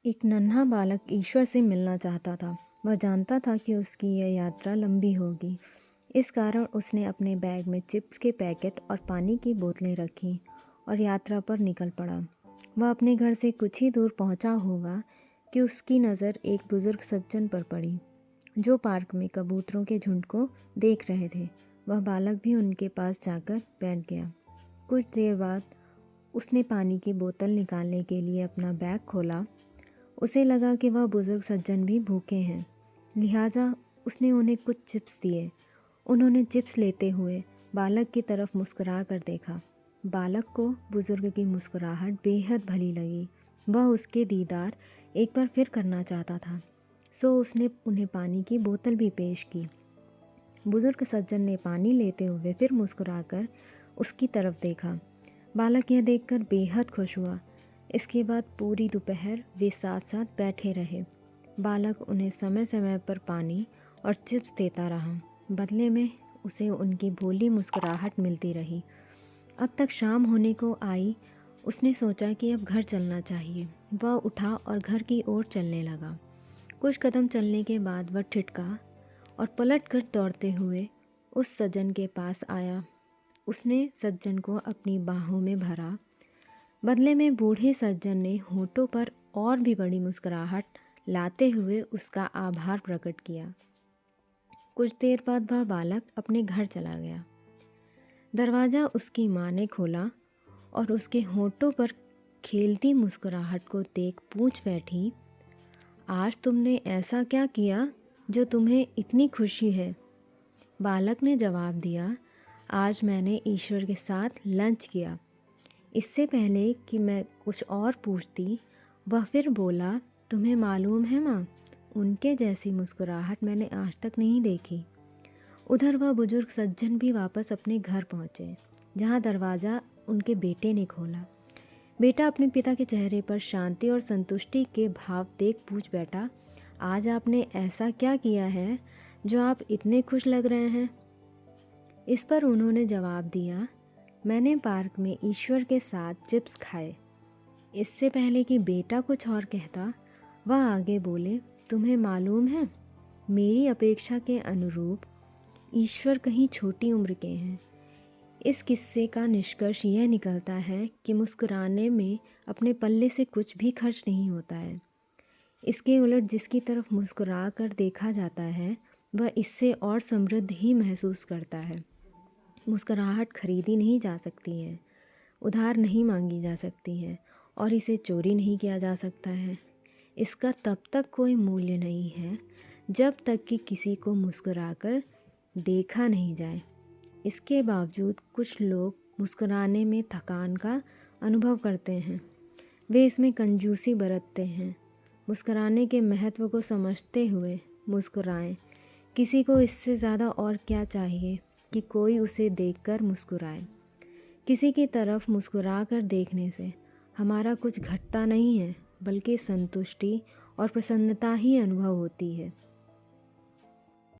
एक नन्हा बालक ईश्वर से मिलना चाहता था। वह जानता था कि उसकी यह यात्रा लंबी होगी। इस कारण उसने अपने बैग में चिप्स के पैकेट और पानी की बोतलें रखीं और यात्रा पर निकल पड़ा। वह अपने घर से कुछ ही दूर पहुंचा होगा कि उसकी नज़र एक बुज़ुर्ग सज्जन पर पड़ी, जो पार्क में कबूतरों के झुंड को देख रहे थे। वह बालक भी उनके पास जाकर बैठ गया। कुछ देर बाद उसने पानी की बोतल निकालने के लिए अपना बैग खोला। उसे लगा कि वह बुज़ुर्ग सज्जन भी भूखे हैं, लिहाजा उसने उन्हें कुछ चिप्स दिए। उन्होंने चिप्स लेते हुए बालक की तरफ मुस्कुरा कर देखा। बालक को बुज़ुर्ग की मुस्कुराहट बेहद भली लगी। वह उसके दीदार एक बार फिर करना चाहता था, सो उसने उन्हें पानी की बोतल भी पेश की। बुज़ुर्ग सज्जन ने पानी लेते हुए फिर मुस्कुराकर उसकी तरफ देखा। बालक यह देखकर बेहद खुश हुआ। इसके बाद पूरी दोपहर वे साथ साथ बैठे रहे। बालक उन्हें समय समय पर पानी और चिप्स देता रहा। बदले में उसे उनकी भोली मुस्कुराहट मिलती रही। अब तक शाम होने को आई। उसने सोचा कि अब घर चलना चाहिए। वह उठा और घर की ओर चलने लगा। कुछ कदम चलने के बाद वह ठिठका और पलट कर दौड़ते हुए उस सज्जन के पास आया। उसने सज्जन को अपनी बाहों में भरा। बदले में बूढ़े सज्जन ने होठों पर और भी बड़ी मुस्कुराहट लाते हुए उसका आभार प्रकट किया। कुछ देर बाद वह बालक अपने घर चला गया। दरवाज़ा उसकी माँ ने खोला और उसके होठों पर खेलती मुस्कुराहट को देख पूछ बैठी, आज तुमने ऐसा क्या किया जो तुम्हें इतनी खुशी है? बालक ने जवाब दिया, आज मैंने ईश्वर के साथ लंच किया। इससे पहले कि मैं कुछ और पूछती, वह फिर बोला, तुम्हें मालूम है माँ, उनके जैसी मुस्कुराहट मैंने आज तक नहीं देखी। उधर वह बुजुर्ग सज्जन भी वापस अपने घर पहुँचे, जहाँ दरवाज़ा उनके बेटे ने खोला। बेटा अपने पिता के चेहरे पर शांति और संतुष्टि के भाव देख पूछ बैठा, आज आपने ऐसा क्या किया है जो आप इतने खुश लग रहे हैं? इस पर उन्होंने जवाब दिया, मैंने पार्क में ईश्वर के साथ चिप्स खाए। इससे पहले कि बेटा कुछ और कहता, वह आगे बोले, तुम्हें मालूम है, मेरी अपेक्षा के अनुरूप ईश्वर कहीं छोटी उम्र के हैं। इस किस्से का निष्कर्ष यह निकलता है कि मुस्कुराने में अपने पल्ले से कुछ भी खर्च नहीं होता है। इसके उलट जिसकी तरफ मुस्कुरा कर देखा जाता है, वह इससे और समृद्ध ही महसूस करता है। मुस्कुराहट खरीदी नहीं जा सकती है, उधार नहीं मांगी जा सकती है और इसे चोरी नहीं किया जा सकता है। इसका तब तक कोई मूल्य नहीं है जब तक कि किसी को मुस्कुराकर देखा नहीं जाए। इसके बावजूद कुछ लोग मुस्कुराने में थकान का अनुभव करते हैं। वे इसमें कंजूसी बरतते हैं। मुस्कुराने के महत्व को समझते हुए मुस्कुराएं। किसी को इससे ज़्यादा और क्या चाहिए कि कोई उसे देखकर मुस्कुराए। किसी की तरफ मुस्कुरा कर देखने से हमारा कुछ घटता नहीं है, बल्कि संतुष्टि और प्रसन्नता ही अनुभव होती है।